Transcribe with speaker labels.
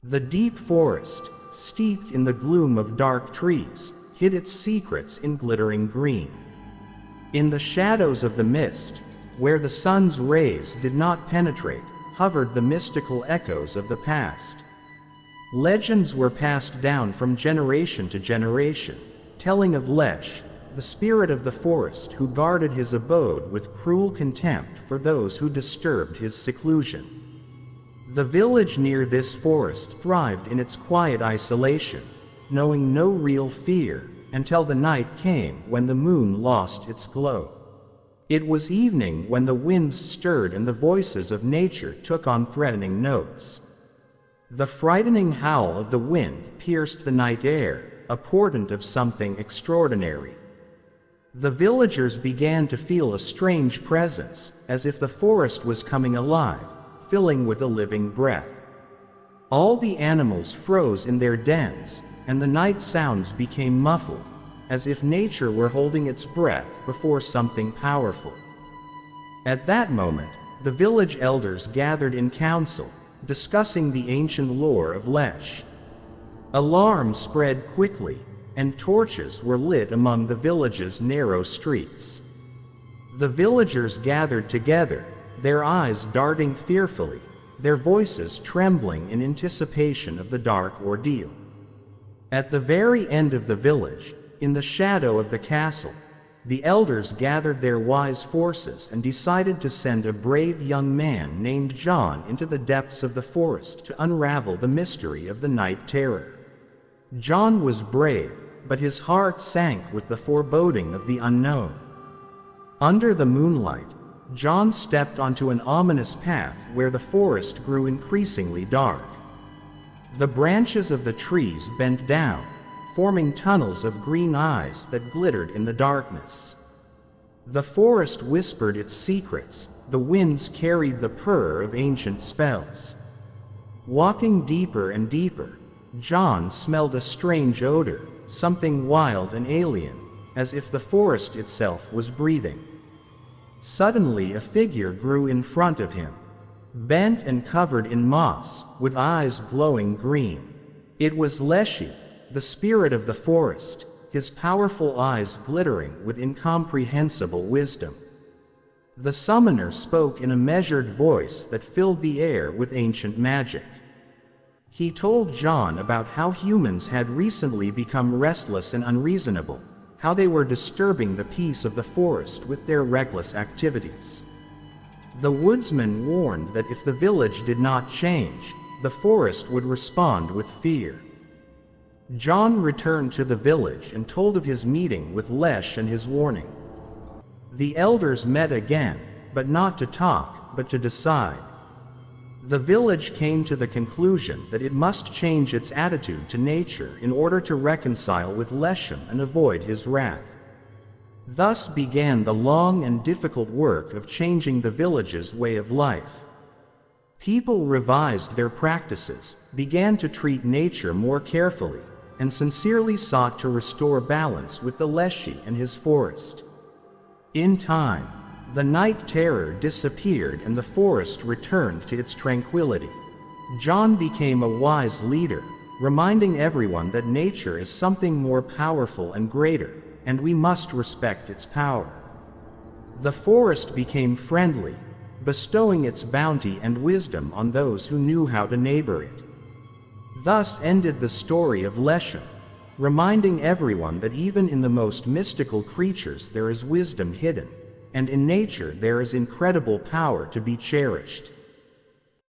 Speaker 1: The deep forest, steeped in the gloom of dark trees, hid its secrets in glittering green. In the shadows of the mist, where the sun's rays did not penetrate, hovered the mystical echoes of the past. Legends were passed down from generation to generation, telling of Leshy, the spirit of the forest who guarded his abode with cruel contempt for those who disturbed his seclusion. The village near this forest thrived in its quiet isolation, knowing no real fear, until the night came when the moon lost its glow. It was evening when the winds stirred and the voices of nature took on threatening notes. The frightening howl of the wind pierced the night air, a portent of something extraordinary. The villagers began to feel a strange presence, as if the forest was coming alive, filling with a living breath. All the animals froze in their dens, and the night sounds became muffled, as if nature were holding its breath before something powerful. At that moment, the village elders gathered in council, discussing the ancient lore of Leshy. Alarm spread quickly, and torches were lit among the village's narrow streets. The villagers gathered together, their eyes darting fearfully, their voices trembling in anticipation of the dark ordeal. At the very end of the village, in the shadow of the castle, the elders gathered their wise forces and decided to send a brave young man named John into the depths of the forest to unravel the mystery of the night terror. John was brave, but his heart sank with the foreboding of the unknown. Under the moonlight, John stepped onto an ominous path where the forest grew increasingly dark. The branches of the trees bent down, forming tunnels of green eyes that glittered in the darkness. The forest whispered its secrets, the winds carried the purr of ancient spells. Walking deeper and deeper, John smelled a strange odor, something wild and alien, as if the forest itself was breathing. Suddenly a figure grew in front of him, bent and covered in moss, with eyes glowing green. It was Leshy, the spirit of the forest, his powerful eyes glittering with incomprehensible wisdom. The summoner spoke in a measured voice that filled the air with ancient magic. He told John about how humans had recently become restless and unreasonable, how they were disturbing the peace of the forest with their reckless activities. The woodsman warned that if the village did not change, the forest would respond with fear. John returned to the village and told of his meeting with Leshy and his warning. The elders met again, but not to talk, but to decide. The village came to the conclusion that it must change its attitude to nature in order to reconcile with Leshy and avoid his wrath. Thus began the long and difficult work of changing the village's way of life. People revised their practices, began to treat nature more carefully, and sincerely sought to restore balance with the Leshy and his forest. In time, the night terror disappeared and the forest returned to its tranquility. John became a wise leader, reminding everyone that nature is something more powerful and greater, and we must respect its power. The forest became friendly, bestowing its bounty and wisdom on those who knew how to neighbor it. Thus ended the story of Leshy, reminding everyone that even in the most mystical creatures there is wisdom hidden, and in nature there is incredible power to be cherished.